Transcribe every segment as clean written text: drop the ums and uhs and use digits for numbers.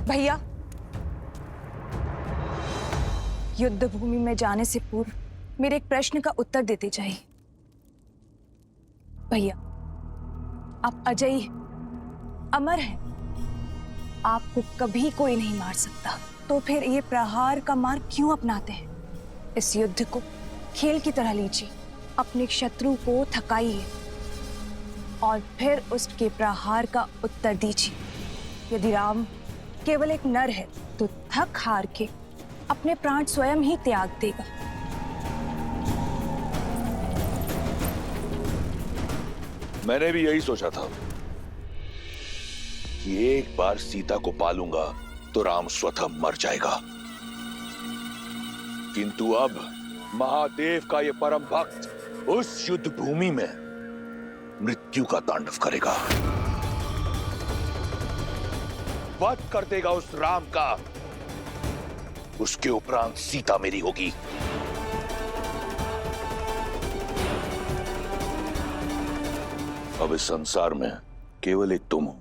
भैया, युद्ध भूमि में जाने से पूर्व मेरे एक प्रश्न का उत्तर देते जाइए। भैया, आप अजयी हैं, अमर हैं, आपको कभी कोई नहीं मार सकता, तो फिर ये प्रहार का मार्ग क्यों अपनाते हैं? इस युद्ध को खेल की तरह लीजिए, अपने शत्रु को थकाइए और फिर उसके प्रहार का उत्तर दीजिए। यदि राम केवल एक नर है तो थक हार के अपने प्राण स्वयं ही त्याग देगा। मैंने भी यही सोचा था कि एक बार सीता को पालूंगा तो राम स्वतः मर जाएगा, किंतु अब महादेव का ये परम भक्त उस युद्ध भूमि में मृत्यु का तांडव करेगा, वध कर देगा उस राम का। उसके उपरांत सीता मेरी होगी। अब इस संसार में केवल एक तुम हो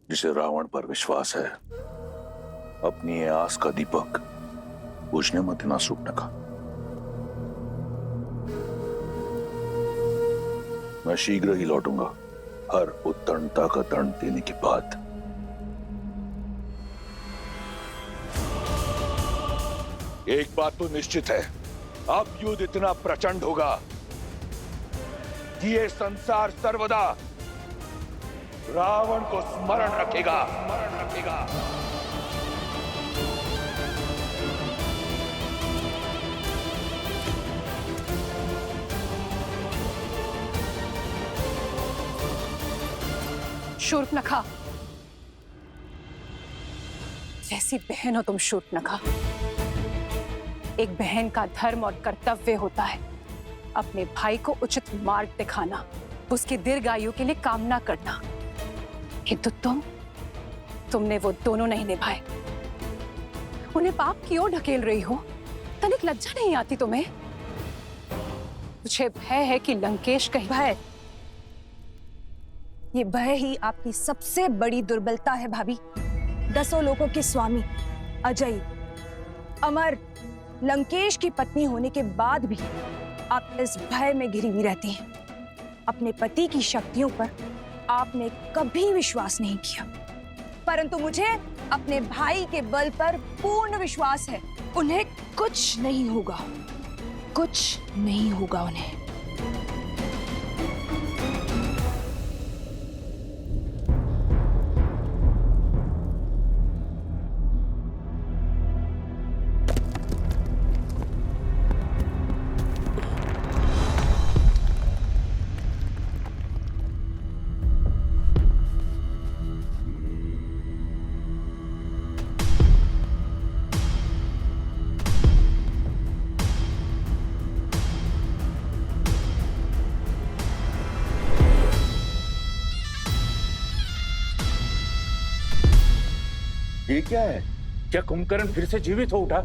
जिसे रावण पर विश्वास है। अपनी ये आस का दीपक बुझने मत देना सूर्पनखा। मैं शीघ्र ही लौटूंगा, हर उत्तीर्णता का दंड देने के बाद। एक बात तो निश्चित है, अब युद्ध इतना प्रचंड होगा कि ये संसार सर्वदा रावण को स्मरण रखेगा। शूर्पनखा, जैसी बहन हो तुम शूर्पनखा। एक बहन का धर्म और कर्तव्य होता है अपने भाई को उचित मार्ग दिखाना, उसकी दीर्घायु के लिए कामना करना, किंतु तुमने वो दोनों नहीं निभाए। उन्हें पाप की ओर ढकेल रही हो, तनिक लज्जा नहीं आती तुम्हें? मुझे भय है कि लंकेश कहीं। भय, ये भय ही आपकी सबसे बड़ी दुर्बलता है भाभी। 10 लोगों के स्वामी, अजय, अमर, लंकेश की पत्नी होने के बाद भी आप इस भय में घिरी हुई रहती हैं। अपने पति की शक्तियों पर आपने कभी विश्वास नहीं किया, परंतु मुझे अपने भाई के बल पर पूर्ण विश्वास है। उन्हें कुछ नहीं होगा, कुछ नहीं होगा उन्हें। ये क्या है? क्या कुंभकर्ण फिर से जीवित हो उठा?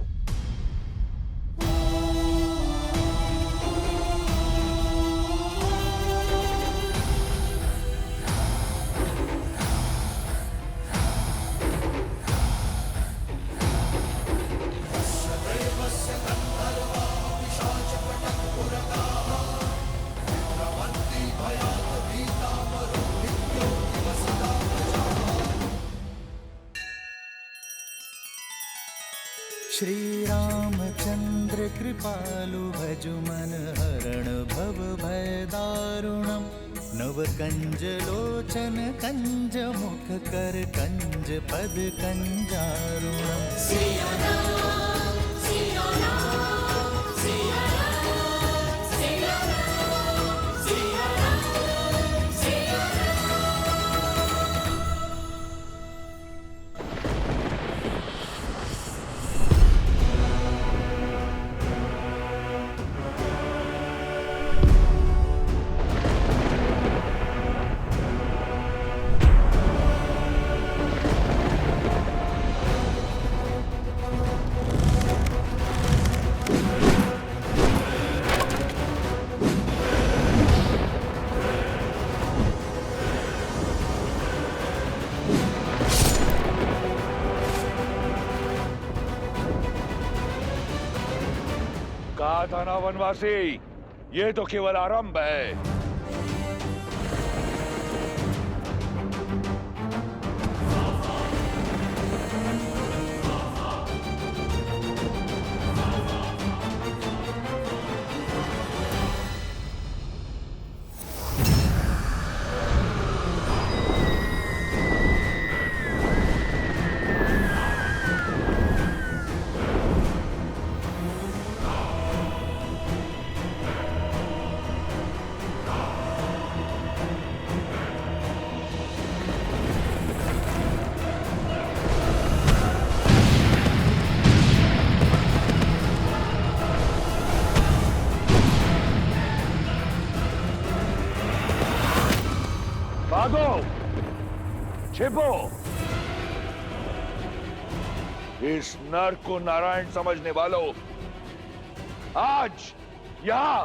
श्री रामचंद्र कृपालु भजु मन हरण भव भय दारुणम। नव कंज लोचन कंज मुख कर कंज पद कंजारुणम। कहा था ना वनवासी, ये तो केवल आरंभ है। भागो, छिपो। इस नर को नारायण समझने वालों, आज यहां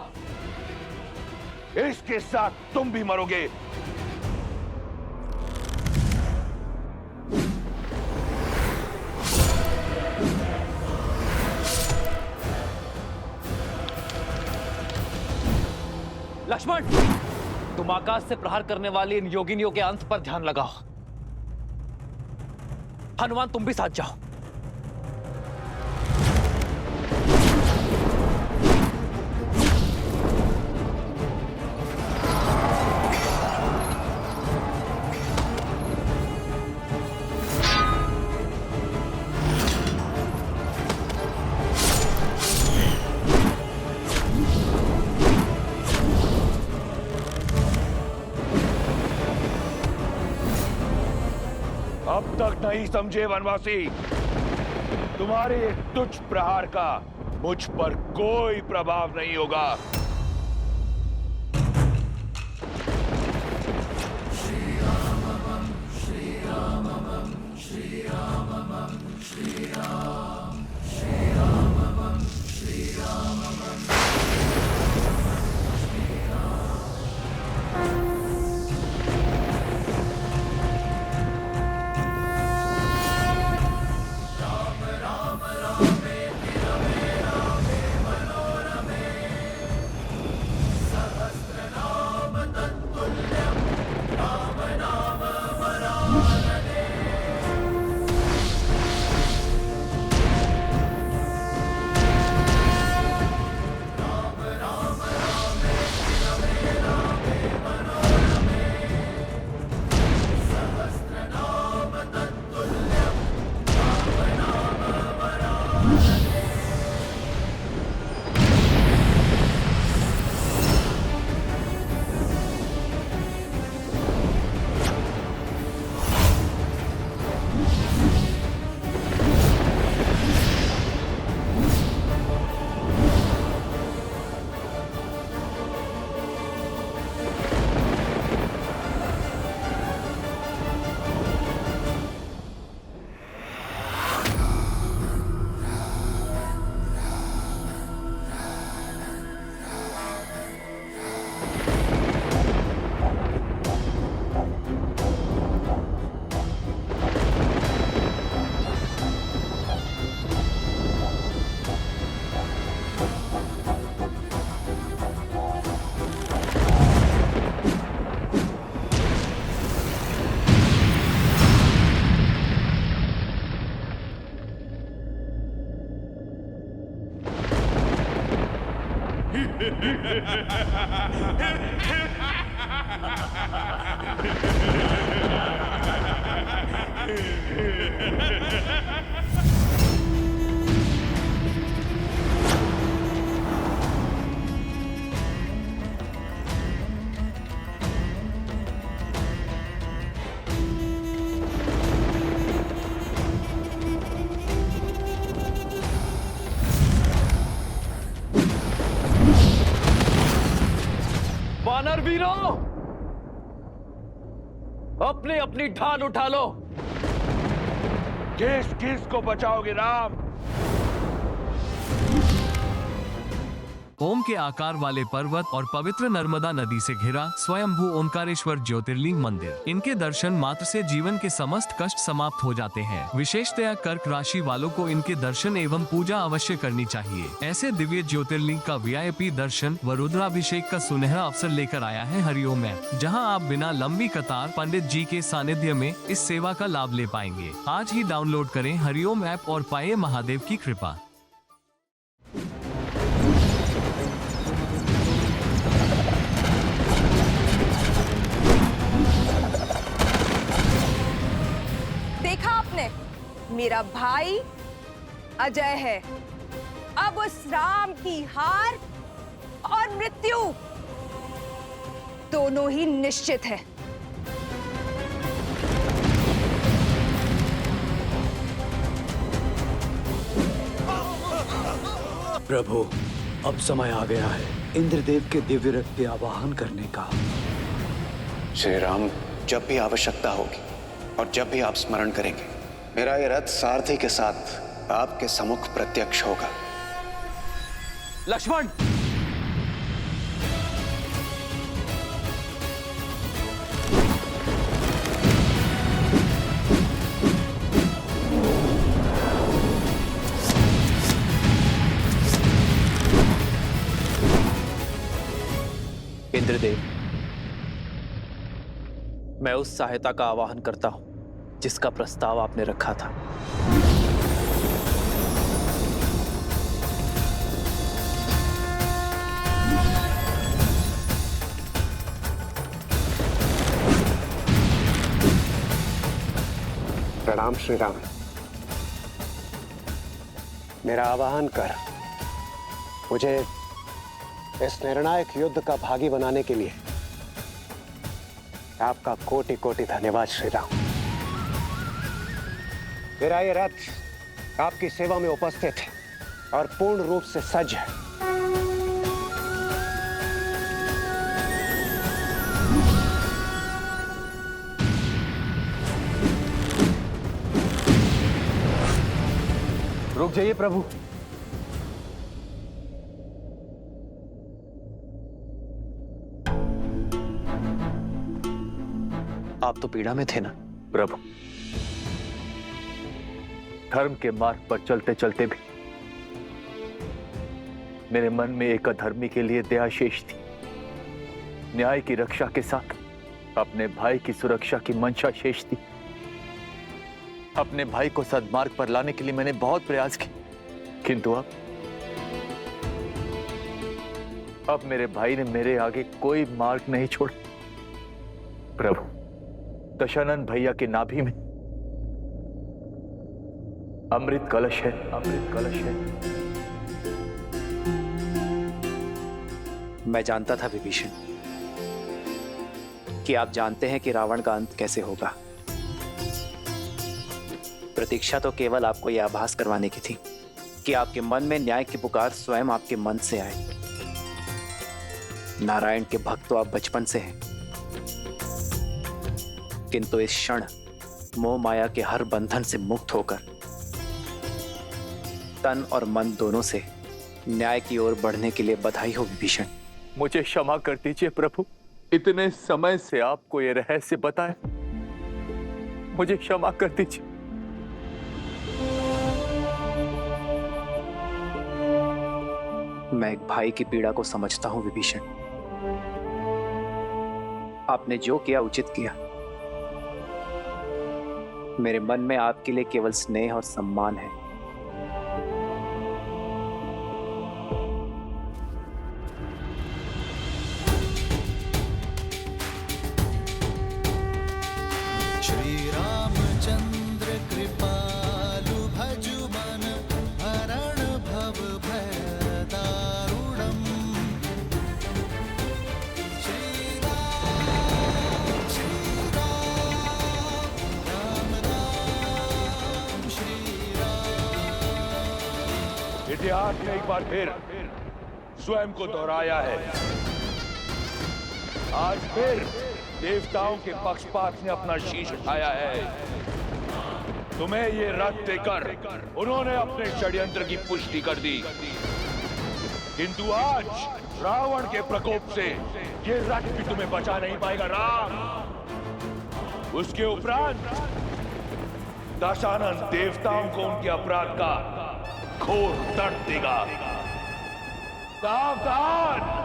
इसके साथ तुम भी मरोगे। लक्ष्मण, तुम आकाश से प्रहार करने वाली इन योगिनियों के अंत पर ध्यान लगाओ। हनुमान, तुम भी साथ जाओ। अब तक नहीं समझे वनवासी, तुम्हारे इस तुच्छ प्रहार का मुझ पर कोई प्रभाव नहीं होगा। वानर वीरों, अपनी अपनी ढाल उठा लो। किस किस को बचाओगे राम? ओम के आकार वाले पर्वत और पवित्र नर्मदा नदी से घिरा स्वयंभू ओंकारेश्वर ज्योतिर्लिंग मंदिर। इनके दर्शन मात्र से जीवन के समस्त कष्ट समाप्त हो जाते हैं। विशेषतया कर्क राशि वालों को इनके दर्शन एवं पूजा अवश्य करनी चाहिए। ऐसे दिव्य ज्योतिर्लिंग का VIP दर्शन व रुद्राभिषेक का सुनहरा अवसर लेकर आया है हरिओम ऐप, जहां आप बिना लंबी कतार पंडित जी के सानिध्य में इस सेवा का लाभ ले पाएंगे। आज ही डाउनलोड करें हरिओम ऐप और पाएं महादेव की कृपा। देखा आपने, मेरा भाई अजय है। अब उस राम की हार और मृत्यु दोनों ही निश्चित है। प्रभु, अब समय आ गया है इंद्रदेव के दिव्य रथ के आवाहन करने का। श्री राम, जब भी आवश्यकता होगी और जब भी आप स्मरण करेंगे, मेरा ये रथ सारथी के साथ आपके सम्मुख प्रत्यक्ष होगा। लक्ष्मण, इंद्रदेव, मैं उस सहायता का आवाहन करता हूं जिसका प्रस्ताव आपने रखा था। प्रणाम श्री राम। मेरा आवाहन कर मुझे इस निर्णायक युद्ध का भागी बनाने के लिए आपका कोटि कोटि धन्यवाद श्री राम। मेरा ये रथ आपकी सेवा में उपस्थित है और पूर्ण रूप से सज्ज है। रुक जाइए प्रभु। आप तो पीड़ा में थे ना प्रभु। धर्म के मार्ग पर चलते चलते भी मेरे मन में एक अधर्मी के लिए दया शेष थी। न्याय की रक्षा के साथ अपने भाई की सुरक्षा की मंशा शेष थी। अपने भाई को सद्मार्ग पर लाने के लिए मैंने बहुत प्रयास किए, किंतु अब मेरे भाई ने मेरे आगे कोई मार्ग नहीं छोड़ा। प्रभु, दशानन भैया के नाभि में अमृत कलश है, अमृत कलश है। मैं जानता था विभीषण कि आप जानते हैं कि रावण का अंत कैसे होगा। प्रतीक्षा तो केवल आपको यह आभास करवाने की थी कि आपके मन में न्याय की पुकार स्वयं आपके मन से आए। नारायण के भक्त तो आप बचपन से हैं, किंतु इस क्षण मोह माया के हर बंधन से मुक्त होकर तन और मन दोनों से न्याय की ओर बढ़ने के लिए बधाई हो विभीषण। मुझे क्षमा कर दीजिए प्रभु, इतने समय से आपको यह रहस्य बताए, मुझे क्षमा कर दीजिए। मैं एक भाई की पीड़ा को समझता हूं विभीषण। आपने जो किया उचित किया। मेरे मन में आपके लिए केवल स्नेह और सम्मान है। श्री रामचंद्र कृपालु भजु मन हरण भव भय दारुणम्। श्री राम राम राम श्री राम। इतिहास ने एक बार फिर स्वयं को दोहराया है। आज फिर देवताओं के पक्षपात ने अपना शीश उठाया है। तुम्हें ये रथ देकर उन्होंने अपने षड्यंत्र की पुष्टि कर दी। किंतु आज रावण के प्रकोप से ये रथ भी तुम्हें बचा नहीं पाएगा राम। उसके उपरांत दशानन देवताओं को उनके अपराध का घोर दंड देगा। सावधान!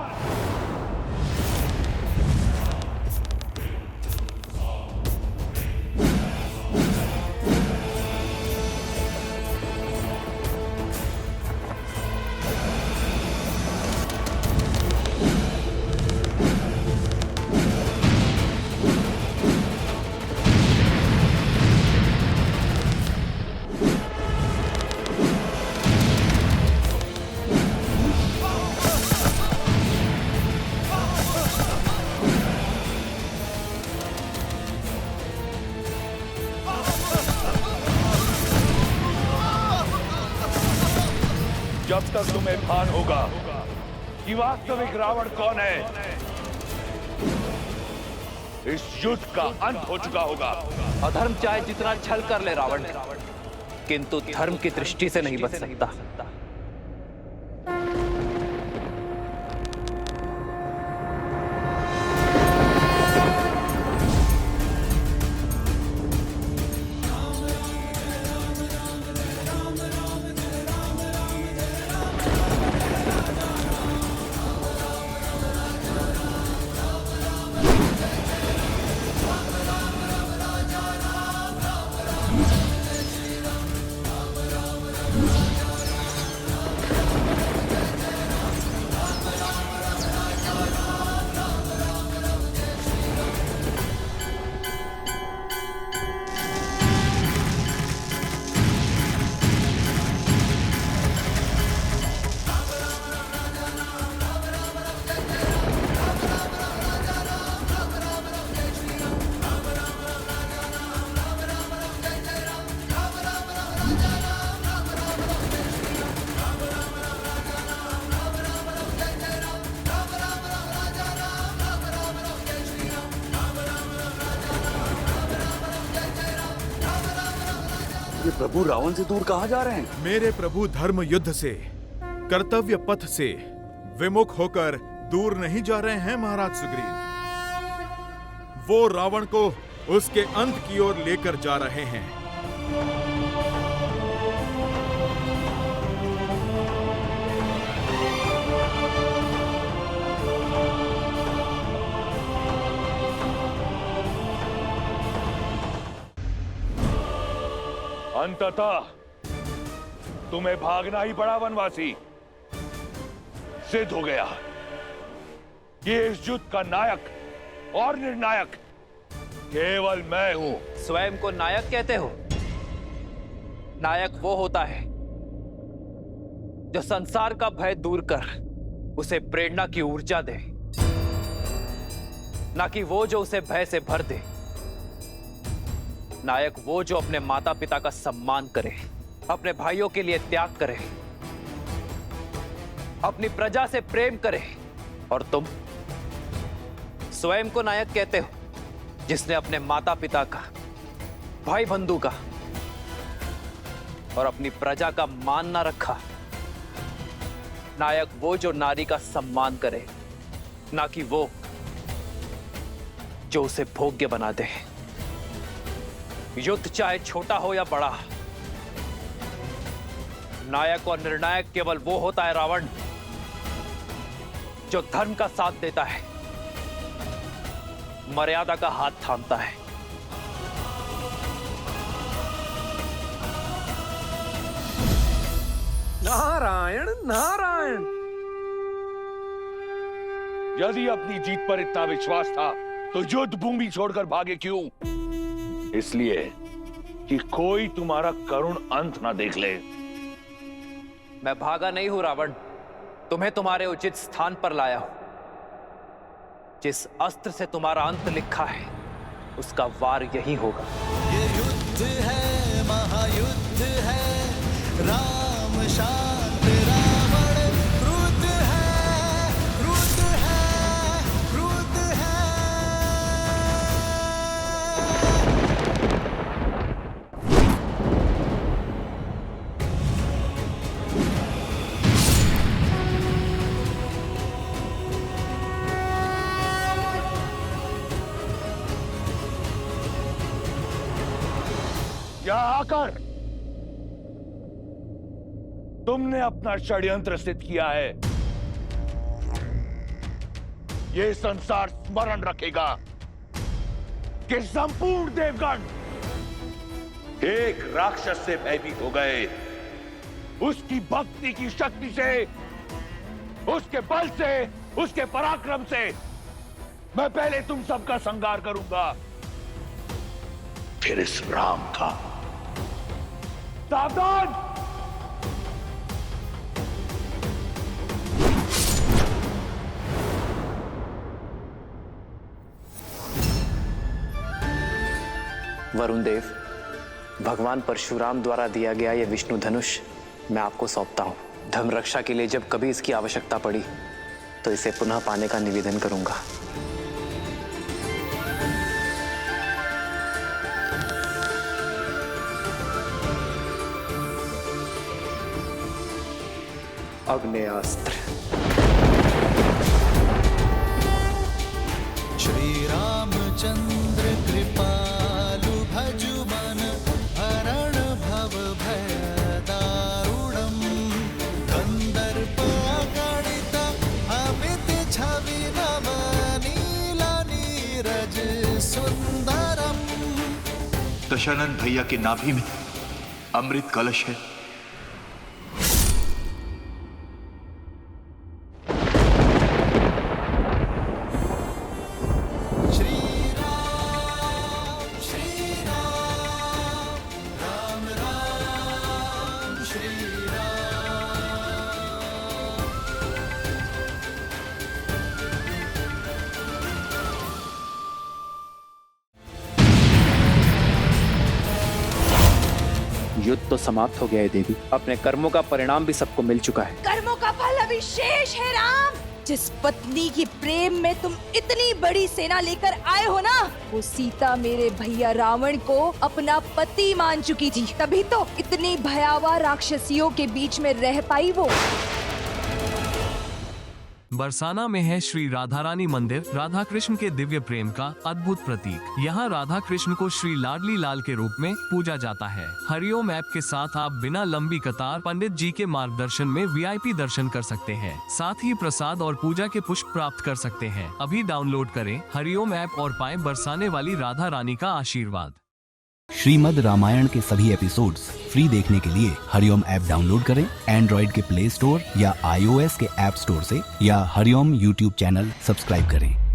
जब तक तुम्हें भान होगा कि वास्तविक रावण कौन है, इस युद्ध का अंत हो चुका होगा। अधर्म चाहे जितना छल कर ले रावण, किंतु धर्म की दृष्टि से नहीं बच सकता। ये प्रभु रावण से दूर कहाँ जा रहे हैं? मेरे प्रभु धर्म युद्ध से, कर्तव्य पथ से विमुख होकर दूर नहीं जा रहे हैं महाराज सुग्रीव। वो रावण को उसके अंत की ओर लेकर जा रहे हैं। अंततः तुम्हें भागना ही पड़ा वनवासी। सिद्ध हो गया ये इस युद्ध का नायक और निर्णायक केवल मैं हूं। स्वयं को नायक कहते हो? नायक वो होता है जो संसार का भय दूर कर उसे प्रेरणा की ऊर्जा दे, ना कि वो जो उसे भय से भर दे। नायक वो जो अपने माता पिता का सम्मान करे, अपने भाइयों के लिए त्याग करे, अपनी प्रजा से प्रेम करे। और तुम स्वयं को नायक कहते हो जिसने अपने माता पिता का, भाई बंधु का और अपनी प्रजा का मान ना रखा। नायक वो जो नारी का सम्मान करे, ना कि वो जो उसे भोग्य बना दे। युद्ध चाहे छोटा हो या बड़ा, नायक और निर्णायक केवल वो होता है रावण जो धर्म का साथ देता है, मर्यादा का हाथ थामता है। नारायण नारायण। यदि अपनी जीत पर इतना विश्वास था तो युद्ध भूमि छोड़कर भागे क्यों? इसलिए कि कोई तुम्हारा करुण अंत ना देख ले। मैं भागा नहीं हूं रावण, तुम्हें तुम्हारे उचित स्थान पर लाया हूं। जिस अस्त्र से तुम्हारा अंत लिखा है उसका वार यही होगा। ये युद्ध है, महायुद्ध है, राम शांत रावण क्रुद्ध है, क्रुद्ध है, क्रुद्ध है। यहाँ आकर तुमने अपना षड्यंत्र सिद्ध किया है। ये संसार स्मरण रखेगा कि संपूर्ण देवगण एक राक्षस से भयभीत हो गए। उसकी भक्ति की शक्ति से, उसके बल से, उसके पराक्रम से मैं पहले तुम सबका संहार करूंगा, फिर इस राम का। सावधान! वरुण देव, भगवान परशुराम द्वारा दिया गया यह विष्णु धनुष मैं आपको सौंपता हूं। धर्म रक्षा के लिए जब कभी इसकी आवश्यकता पड़ी तो इसे पुनः पाने का निवेदन करूंगा। अग्नेयास्त्र। श्री रामचंद्र कृपालु भजु मन हरण भव भय दारुणम कंदर्प गणित अमित छवि नव नील नीरज सुंदरम। दशानन भैया की नाभि में अमृत कलश है। युद्ध तो समाप्त हो गया है देवी। अपने कर्मों का परिणाम भी सबको मिल चुका है। कर्मों का फल अभी शेष है राम। जिस पत्नी की प्रेम में तुम इतनी बड़ी सेना लेकर आए हो ना, वो सीता मेरे भैया रावण को अपना पति मान चुकी थी, तभी तो इतनी भयावह राक्षसियों के बीच में रह पाई वो। बरसाना में है श्री राधा रानी मंदिर, राधा कृष्ण के दिव्य प्रेम का अद्भुत प्रतीक। यहाँ राधा कृष्ण को श्री लाडली लाल के रूप में पूजा जाता है। हरिओम ऐप के साथ आप बिना लंबी कतार पंडित जी के मार्गदर्शन में VIP दर्शन कर सकते हैं। साथ ही प्रसाद और पूजा के पुष्प प्राप्त कर सकते हैं। अभी डाउनलोड करें हरिओम ऐप और पाएं बरसाने वाली राधा रानी का आशीर्वाद। श्रीमद् रामायण के सभी एपिसोड्स फ्री देखने के लिए हरिओम ऐप डाउनलोड करें एंड्रॉइड के प्ले स्टोर या iOS के ऐप स्टोर से, या हरिओम YouTube चैनल सब्सक्राइब करें।